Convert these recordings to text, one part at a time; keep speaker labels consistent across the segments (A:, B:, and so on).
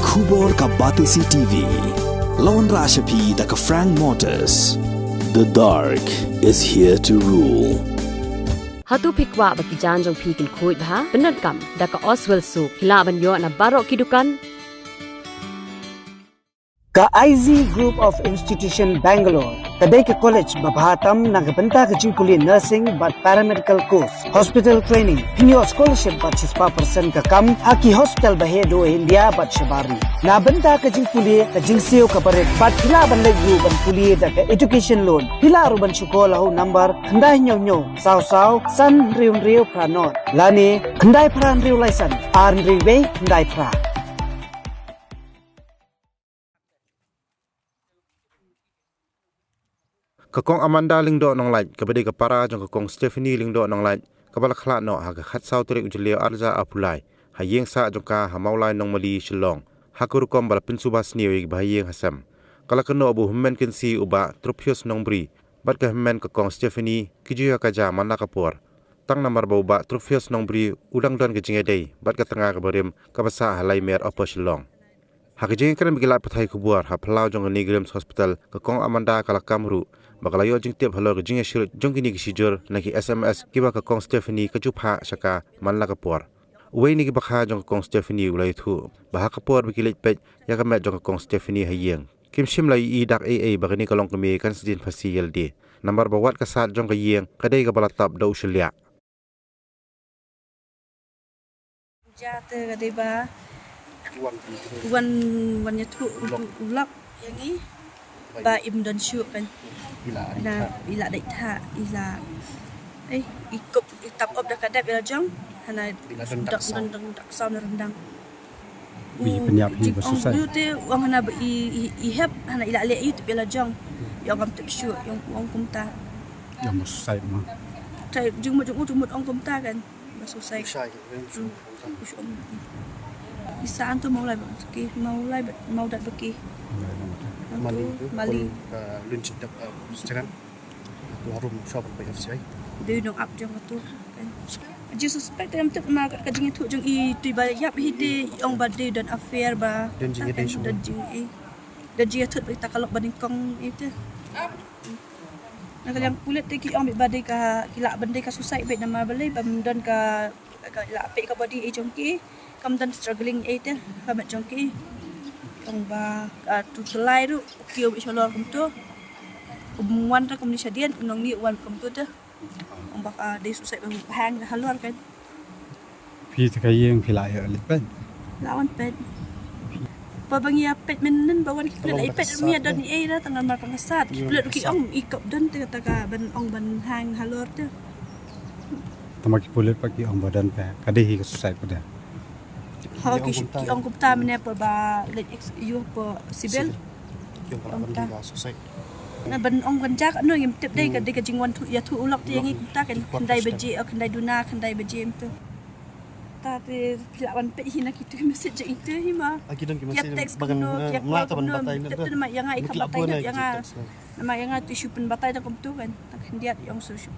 A: Khubor ka Batisi TV. Lawan Rashapi da ka Frank Motors. The dark is here to rule.
B: Hatu pikwa baki janjong pikin kuit ha benar kam da ka Oswell Soup hilaban yo na barok kidukan
C: ka IZ Group of Institution Bangalore kadai ke college babhatam nagabanta ka jingkuli nursing but paramedical course hospital training hinyo scholarship but 6% ka kam haki hospital bahedo India but shabari na banta ka jingkuli ka jingseo ka paret but hila ban legu ban kuli da ka education loan hila ruban shukola ho number khandai nyo saw san riu pranot lani khandai pran riu license arn riwe khandai pra
D: Kakong Amanda lingdo nong lait kabadi kapara jong kakong Stephanie lingdo nong lait kabala khla no ha khat saw trik ujlio arza apulai hayeng sa jong ka hamaulai nong mali shillong hakur kom bal pinsubas niwi bahayeng hasam kala kano abu hummen kinsi uba tropios nong bri bat ka hummen kakong Stephanie kijuya ka ja manna kapor tang namar ba tropios nong bri udang don ke jingedei bat ka tanga ka barim kabasa halai mer opo shillong hakijeng kan bigila pathai kubuar ha phalau jong ni Grims Hospital kakong Amanda kala kamru bakalayo jing tip halo jing shir jong kini kisijur naki SMS kiba ka kong Stephanie ka jupha saka manla kapor uwe ni bakha jong kong Stephanie ulai thu baha kapor bikilit pet ya ka met jong kong Stephanie hayeng kim shim lai I dak AA bagani kalong kami kan sidin fasi yaldi number bawat ka sat jong ka yeng kadai ka balatap da ushalya
E: jate kadai ba wan nyatu ulap yang ni ba imdan syuk kan na ila dai tha ila ikop itap op dak kadap ila jong hana dak sam rendang
F: bi penyap hi susah
E: ong te wang hana I heb hana ila le yu ila jong yang am tip syuk yang ong kumta
F: yang susah mah
E: tai jung ong kumta kan ba susah Isaan tu maulai dat beki Mali
F: lunch dak sekarang tu harum shop by FCI
E: dia dong up jong tu kan je suspect am tep ma ka jing tu jong I tu ba yap hi de ong ba de dan affair ba
F: dan jing de show
E: dan jing tu berita kalau banding kong itu nak yang kulit teki ong ba de ka kila bende ka susai bet nama balai bam dan ka la pe ka body e jong ki kam dan struggling itu kamat jong ki ong ba tu selai tu kio bi shalor kum tu wan ra kum ni shadian nong ni wan kum tu dah ong ba de susai bang hang halor kan
F: pi ta yeng pi lai lipen
E: lawan pet pa bang ya pet menen bawan ki lai pet mi dan ni ra tangan mar pangasat ki ki ong ikop dan ta ka ban ong ban hang halor tu
F: tamak pulet pagi ong badan pa kadai ka susai pada
E: ha ki ong kumta mene pa ba let you pa sibil
F: yung parang susai
E: na ban ong ganjak ano yung tip day ka jingwan tu ya tu ulok ti yang kumta kan kandai beji o kandai duna kandai beji tu ta te pilawan pe hina kitu message itu hima
F: akidan ki
E: message bagan mata ban batay na tu nama yang ai ka batay na yang nama yang tu syupen batay na kumtu kan tak hendiat yang susu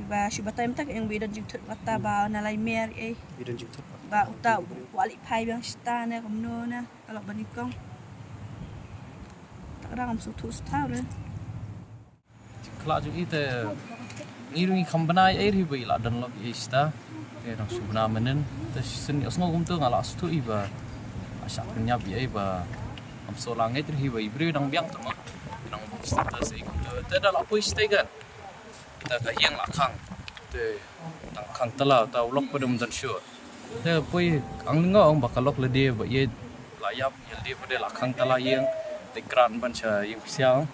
E: ba syubatay mata yang bidan jing tut mata ba nalai mer
F: bidan jing tut
E: ba uta wali pai bang sta na kamno na kalau banikong tak rang am sutu sta re
G: kla ju ite ngiru khambana air hi bai dan log ista te rang subna menen te sin osno gum tu ngala stu iba asak nyap ye ba am so langai ter hi bai bre dang biang tama nang status e te da la poi stegan ta ka yang la khang te tang khang tala ta ulok padum dan shu te poi ang ngo ang bakalok le de ba ye la yap ye de pade la khang tala yang te kran ban cha yang siang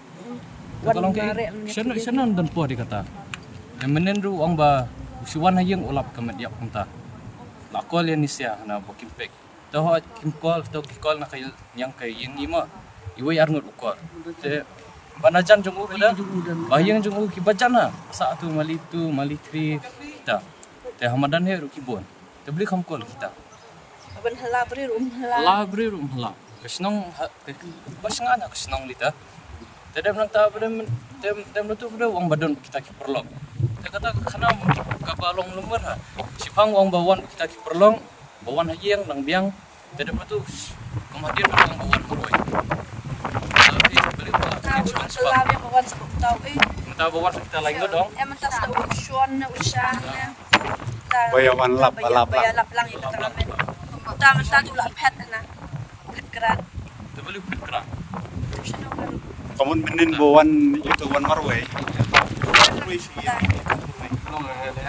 G: kalong ke sen dan po di kata menen ru ang ba usuan hayang ulap kamet yap kunta la kol yan nisya na bokim pek to ha kim kol na kay yang kay yang ima iway arngot ukol te banajan jong u pada bayang jong u kibajana sa tu mali 3 kita te hamadan he ru kibon te beli kham kol kita
E: ban hala bri rum hala
G: kesnong basngan kesnong lita te dem nang ta dem tu pada wang badon kita ki perlong te kata kana ka balong lumur ha sipang wang bawan kita ki perlong bawan hayang nang biang Tidak betul kemudian orang bawa beroi. Tapi beli pula
E: Tahu
G: cuma
E: nak kelam yang bawan sebab tahu
G: kita bawa kita lagi dong.
E: Em tas tahu Sean na usah na.
F: Bayawan lap lap.
E: Bayalap lang yung katramen. Tama sa tulak pet na. Pet kerat.
G: Kita beli kerak.
E: Sino kan?
F: Kamun benin bawan itu wan marway.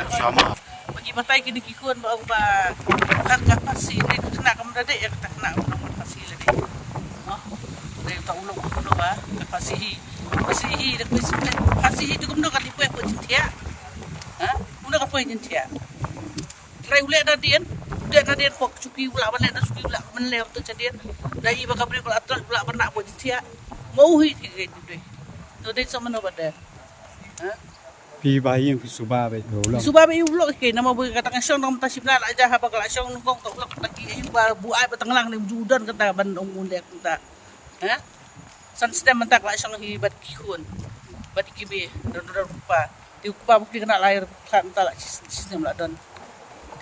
F: Sama.
H: Bagi matai kini kikun ba kakak pasi ni kena kamu dah ya kita kena nomor pasi lagi. Oh, dari tak ulung ba pasi dah pasi itu kamu dah dipuai pun cintia. Ha? Kamu dah apa cintia? Try ulat dah dia pok cuki ulat balik dah cuki ulat menlew tu jadi. Dari bakal beri ulat terus ulat pernah pun cintia. Mau hi tiga itu. Tu dia sama nama dah. Ha?
F: Pi bayang pi suba be ulang.
H: Suba be ulok ke nama boleh katakan syong nom tasibna la jah apa kala syong ngong tak ulok tak ki ba buai batanglang ni judan kata ban undek kata. Ha? San stem mentak la syong hi bat kihun. Bat kibe don rupa. Di rupa bukti kena lahir kan tak la sistem la don.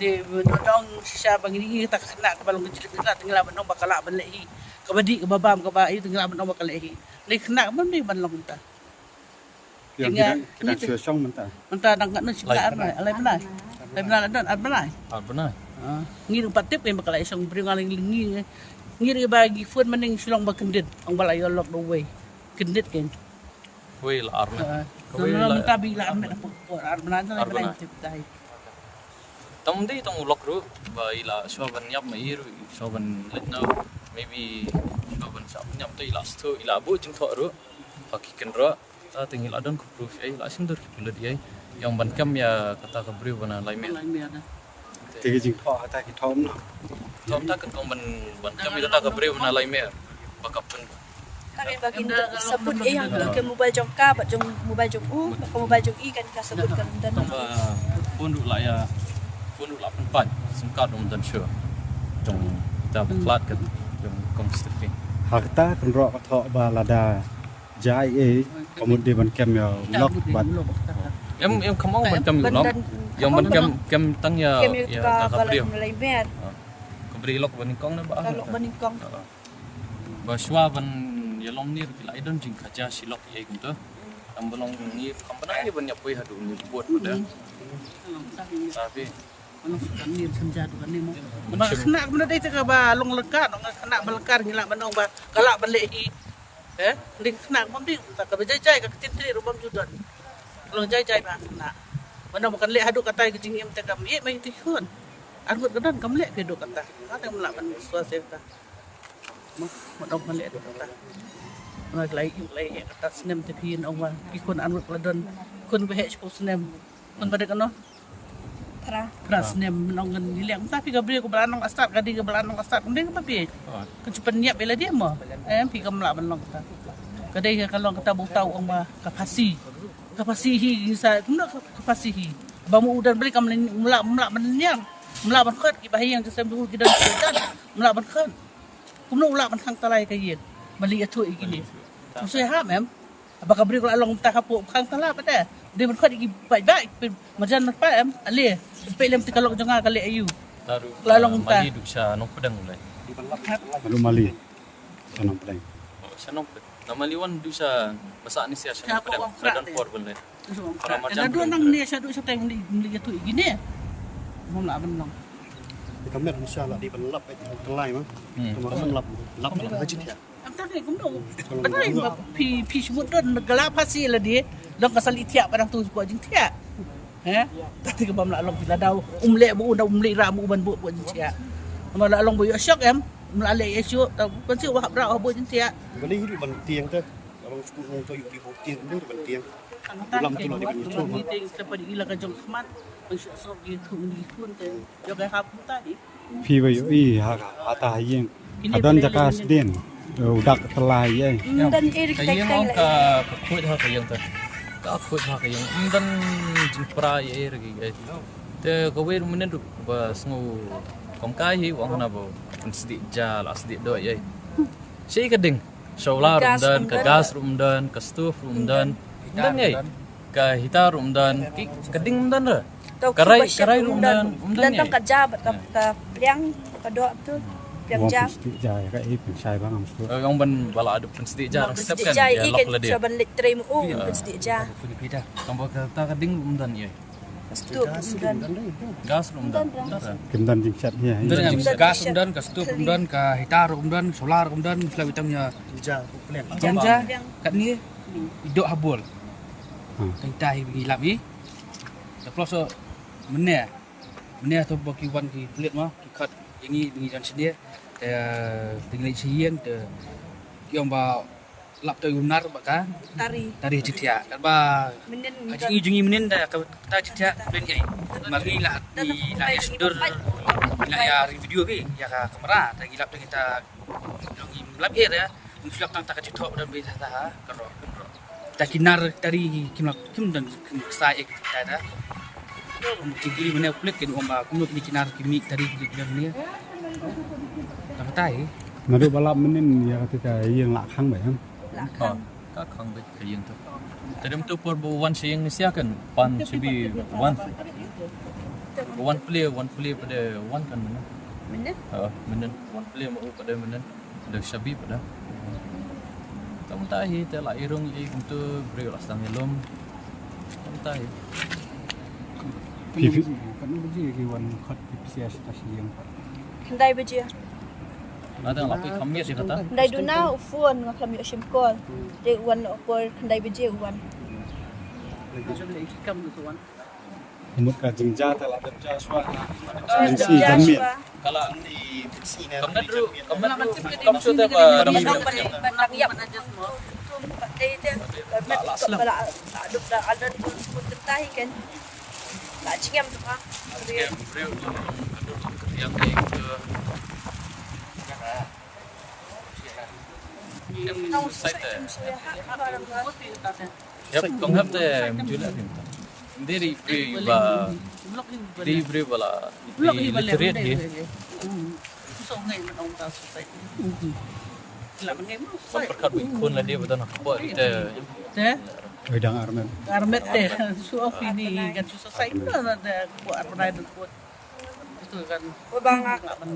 H: Di dong sisa bangini tak kena ke balong kecil kena tinggal ban nom bakala ban lehi. Kabadi ke babam ke ba itu tinggal ban nom bakala lehi. Ni kena ban ni ban long ta.
F: Yang kita sudah syong mentah.
H: Mentah nak nak sebelah alai benar. Alai benar dan benar.
G: Benar.
H: Ngir patip yang bakal isong beri ngaling lingi. Ngir bagi fun mending silong bakendit. Ang balay lok the way. Kendit kan.
G: Wei la arna.
H: Kalau minta bila amet apa benar alai benar tip dai.
G: Tamdi tong ulok ru ba ila shoban nyap mai ru shoban letna maybe shoban sa nyap tu ila stu ila bu jing tho ru hakikan ru ta tinggal adon ku proof la sim dur bulat ye yang ban kam ya kata ka bri bana lai me
F: Tiga jing kho ata ki thom na.
G: tom ta kan kong ban kam ita ka bri bana lai me bakapun
E: Kami bagi sebut yang ke mobile jongka, bat jong mobile jong ke mobile jong kan kita sebutkan dan
G: tong ba pun la ya pun la pan singkat dong dan sure jong ta klat kan jong kong stefi
F: Harta kan ro ka tho ba lada. Jai kemudian ban kem ya lok bat.
G: em không ban kam yu lok yang ban kam tang ya
E: ya
G: ta ka bri
E: mulai mer.
G: ka bri lok ban kong na ba
E: Kalau beningkong
G: ba shwa ban yalom ni bila idon jing khaja silok ye kunto ambolong ni kampana ye ban yapoi hadu ni buat pada tapi
H: Ano kan ni senja tu kan ni mo. Ba kena benda dai ta ba long lekat kena belekar ngila banong ba galak balehi. Li kena mesti tak ka jai ka tinti rubam judan. Kalau jai ba kena. Mana makan lek hadu kata ke jing em ta kam ye mai ti khun. Argut kedan kam lek ke do kata. Ada melak ban suasa ta. Mo dong kan lek do kata. Mana lai kata senem te pin ong wa ki kun argut kedan kun be hech po senem. Kun pada kano. Pras nem nongan niliang tapi gabri ko belanong astat kadi ke belanong astat mending apa pi kecupan niat bela dia mah pi kam la benong ta kadai kalau kita bu tahu ang ma kapasi hi sa kumna kapasi hi bamu udan beli kam mula mennyang mula ban khat ki bahi yang kesem du kidan sedan mula ban khat kumna ula ban khang talai ka yin bali atu igini so ha mem apa gabri ko along ta kapu khang tala pata dia ban khat ki baik majan pa em ale pelem tikalok jonga kali ayu
G: taru
H: lalong ta
G: mali duk sa nong pedang mulai
F: Lalu mali. Sanang pedang.
G: sanong namaliwan du sa basa ni siya sanong pedang pedang por bulai
H: Ada dua nang dia syadu sa tayong li tu igini mo la ban long
F: Kami insya-Allah di pelap itu kelai mah. Kemarin lap hajit ya.
H: am ta ni kum do betai pi semut don negala pasi la dia long kasal itiak padang tu buat jing tiak tapi ke bam la long bila dau umlek bu unda umlek ra mu ban bu buat jing tiak ma la long bu yo syok em melale esok ta kan si wah bra buat jing tiak
F: Beli hidup ban tiang tu. Kalau sepuluh tu yuk di tiang tu ban tiang. Ulang tu lah di
H: betul meeting sampai di ilang kajong khmat mensyok gitu ni pun te yo ka hap tadi
F: Pi bayu ata yang adon jaka sedin. Udak telah ye.
E: dan irik
G: kayang
E: tai
G: ang ka kuit ha kayang ta ka kuit ha kayang dan jimpra ye ragi te kawe menen du ba sngu kom kai hi wang na bo sedi jal asdi do ye sei kading solar dan ka gas dan ka stove dan ye ka hitar dan ki kading dan ra karai dan
E: dan tang ka jabat ka liang ka do tu Piam jam.
F: Pasti jaya ka ipin sai bang am stu.
G: Yang ban bala ada pensedik jarang step kan.
E: Jai
G: Ya
E: ikan
G: lok lah dia.
E: coba letri mu pensedik ja.
G: Filipina. Kamu kata kading umdan ye.
E: Stup dan
G: Gas umdan.
F: Kimdan jing chat ya.
G: Umdan yang gas umdan, kastup umdan, ka hitar umdan, solar umdan, selalu hitamnya. Janja kat ni idok habul. Kita hilap ni. Terus so meneh tu bagi wan ki kulit mah kat ini dengan sedia. Tinggal siang te kiom ba lap tu unar baka tari cetia kan ba kaji jungi menin dah kita cetia ben ai mari la di la ya sundur la ya video ke ya ka kamera ta gilap tu kita jungi lap air ya untuk tang tak cetok dan bisa ta karo ta kinar tari kim dan sai kita dah kiri mana kulit ke omba kumlo kini kinar kimi tari kinar ni tak tahu
F: Nadu balap menin ya ketika yang lak khang vậy không?
G: Các khang bị cái gì tu. Tadi tu per one saying ni siakan pan sibi one play pada one kan mana? Mana one play mau pada mana? Ada sabi pada. Kamu tahu te la irung i untuk beri lah stang elom. Kamu tahu.
F: Pipi kan beji ki wan khot pipi stasi yang.
E: Kendai beji.
G: Ada yang lapik kami sih kata.
E: Kendai duna ufun ngak kami osim kol. Dia wan opor kendai beji wan.
F: Một cả rừng da thật là đẹp da xoa. Mình xì gắn miệng.
G: Kalau kamu sudah apa?
E: Benang yap. Bala aduk dah ada pun tertahi kan. Tak cingam tu mah.
G: Yang ke
E: Nong
G: site
E: saya.
G: Yap, konghap te mujula pinta. Dari beri bala di literate he. Perkat ikon lah dia betul nak buat kita.
F: Wedang armet.
H: Armet deh, suap ini kan susah saya ada buat apa itu buat itu kan.
E: Bang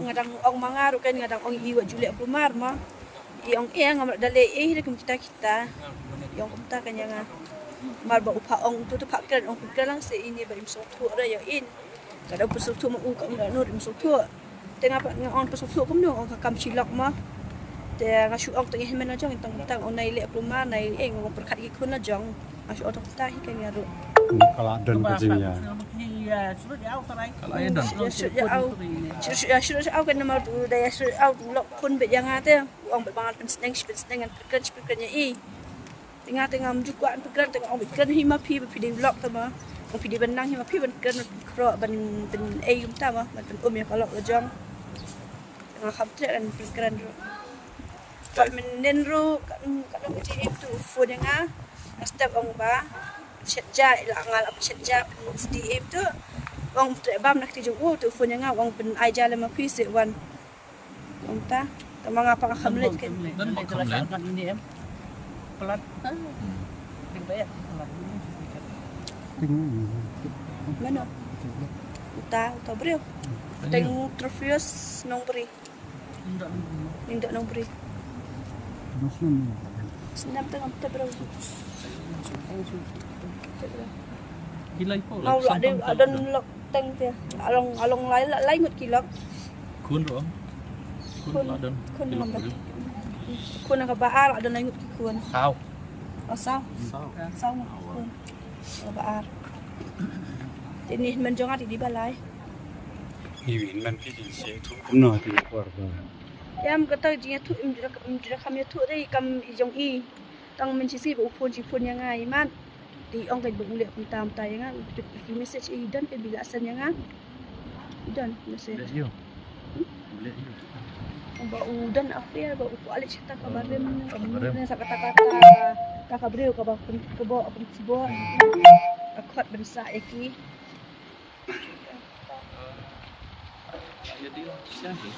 E: ngadang ong mangaru kan ngadang ong iwa Julia Plumar mah. Iong ngamar dale dah kita. Iong kumta kan yang marba upa ong tu pakkan ong pikirlang se ini beri sotu ada yang in. Kada pesotu mau kam nur sotu. Tengah pak ong pesotu kum dong ong kam silak mah. Te ngasu ong tengah men ajong tang ong nai le Plumar nai ong perkat ikun ajong. Ngasu ong tak kan ngaru.
F: Kalau dan kucing ya.
H: Iya, sudah jauh serai.
G: Kalau ya dan.
E: Sudah jauh kan nomor tu daya sudah jauh lok pun bet yang ada. Ong bet bangat penseneng dengan perken i. Tengah menjukuan perken tengah ong perken hima pi di vlog tama. Ong pi di benang hima pi perken kro ben yum tama ben ya kalau lojong. Tengah kamtre kan perken ro. Pak menen ro kan kecil itu phone yang step ong ba. Setja la ngal ap setja SDM tu wong trebam nak tiju tu phone nga wong ben aja lama pisi wan wong ta tamang apa khamlet kan
G: Dan makamlan.
H: Ini pelat. Dibayar.
E: mana uta brio teng trofios nong beri nindak nong beri senam tengah ta bro
G: Kilai po.
E: mau ada lok teng dia along lai ngut kilok
G: Kun ro. Kun ladan.
E: kun ngambat kun ka baar ada lai ngut kun
G: Sao.
E: sao kun ka baar ini menjongat di balai
F: Hiwin man pi di se tu kum no ti por ba.
E: Yam kata dia tu imdira kami tu dei kam ijong i tang mencisi bu pun yang ai man di ong kai bu le pun tam ta yang di message i dan ke bila san yang dan message
G: Yo. Boleh yo.
E: ba udan afia ba upu ali cerita kabarem sa kata-kata ta kabreu ka ba pun tibo akot bensa eki
G: Jadi siapa?